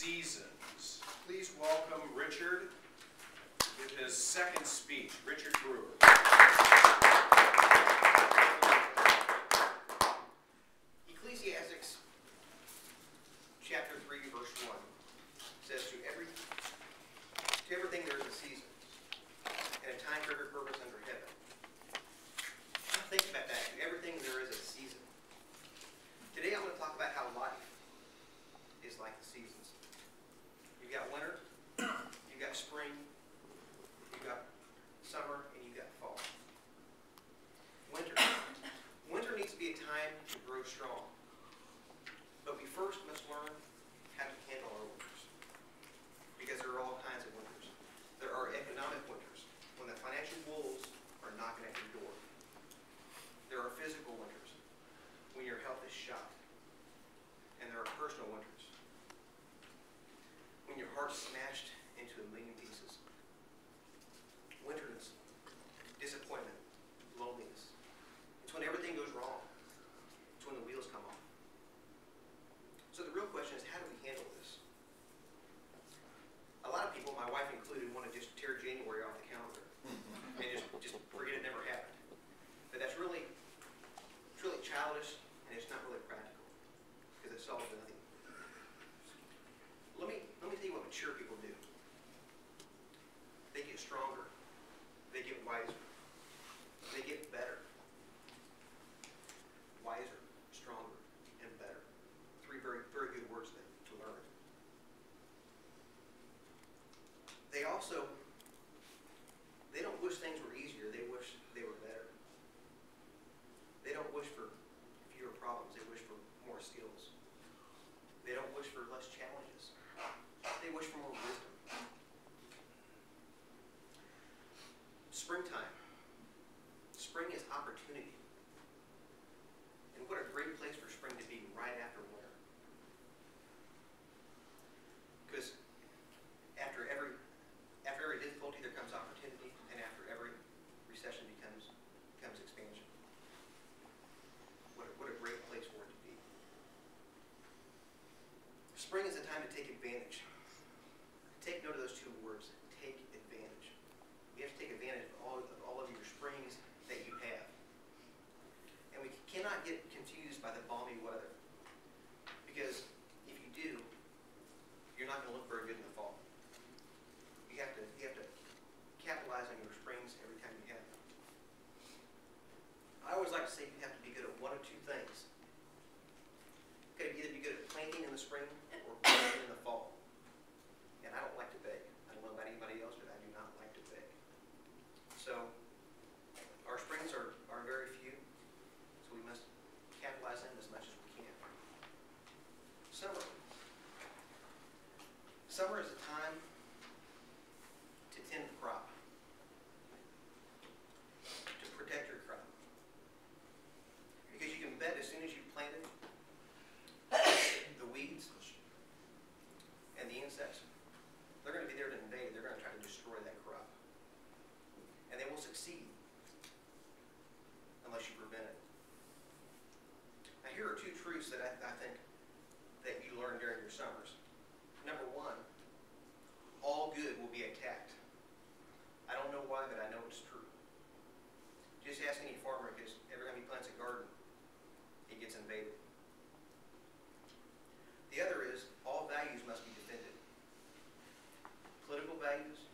seasons. Please welcome Richard with his second speech. Richard Brewer. Ecclesiastes chapter 3, verse 1 says, to everything there is a season, and a time for every purpose under heaven. Now think about that. To everything there is a season. Today I'm going to talk about how life is like the seasons. You've got winter, you've got spring, you've got summer, and you've got fall. Winter needs to be a time to grow strong. But we first must learn how to handle our winters. Because there are all kinds of winters. There are economic winters, when the financial wolves are knocking at your door. There are physical winters, when your health is shot. And there are personal winters, when your heart's smashed into a million pieces. Winterness, disappointment, loneliness. It's when everything goes wrong. It's when the wheels come off. So the real question is, how do we handle this? A lot of people, my wife included, want to just tear January off the calendar and just forget it never happened. But that's really, it's really childish, and it's not really practical, because it solves nothing. Let me tell you what mature people do. They get stronger. They get wiser. They get better. Wiser, stronger, and better. Three very, very good words to learn. They don't wish things were easier. They wish they were better. They don't wish for fewer problems. They wish for more skills. They don't wish for less challenges. They wish for more wisdom. Springtime. Spring is opportunity. And what a great place for spring to be, right after winter. Because after every difficulty there comes opportunity, and after every recession becomes expansion. What a great place for it to be. Spring is a time to take advantage. Take note of those two words, take advantage. You have to take advantage of all of your springs that you have. And we cannot get confused by the balmy weather. Because if you do, you're not going to look very good in the fall. You have to capitalize on your springs every time you have them. I always like to say you have to be good at one of two things. You have to either be good at planting in the spring or planting in the fall. And I don't like to beg. I don't know about anybody else, but I do not like to beg. So our springs are very few, so we must capitalize on them as much as we can. Summer. Summer is a time to tend the crop, to protect your crop. Because you can bet as soon as you plant it, the weeds and the insects, they're going to be there to invade. They're going to try to destroy that crop. And they will succeed unless you prevent it. Now here are two truths that I think that you learn during your summers. Number one, all good will be attacked. I don't know why, but I know it's true. Just ask any farmer, because every time he plants a garden, it gets invaded. The other is, all values must be defended. Political values,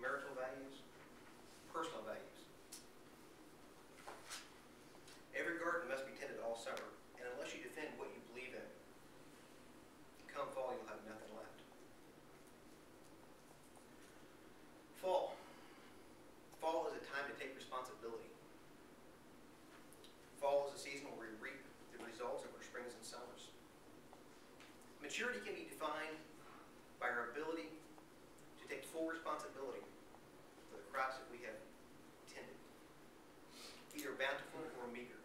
marital values, personal values. Every garden must be tended all summer, and unless you defend what you believe in, come fall, you'll have nothing left. Fall. Fall is a time to take responsibility. Fall is a season where we reap the results of our springs and summers. Maturity can be defined by our ability to take full responsibility for the crops that we have tended, either bountiful or meager.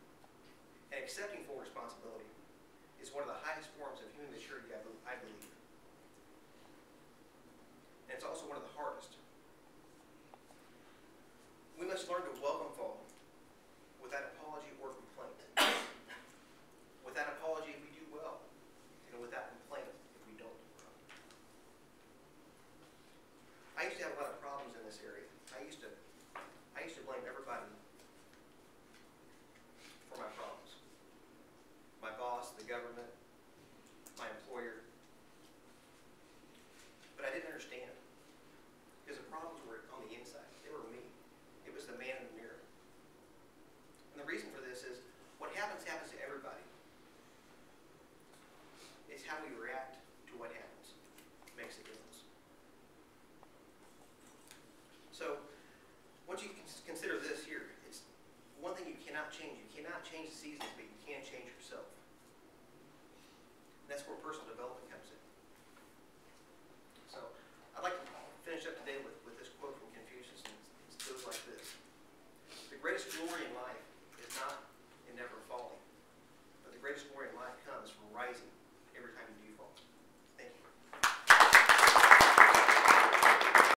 And accepting full responsibility is one of the highest forms of human maturity, I believe. And it's also one of the hardest. We must learn to welcome fall without apology or complaint. Without apology if we do well, and without complaint if we don't do well. used to have a lot of problems in this area. I used to blame everybody for my problems. My boss, the government,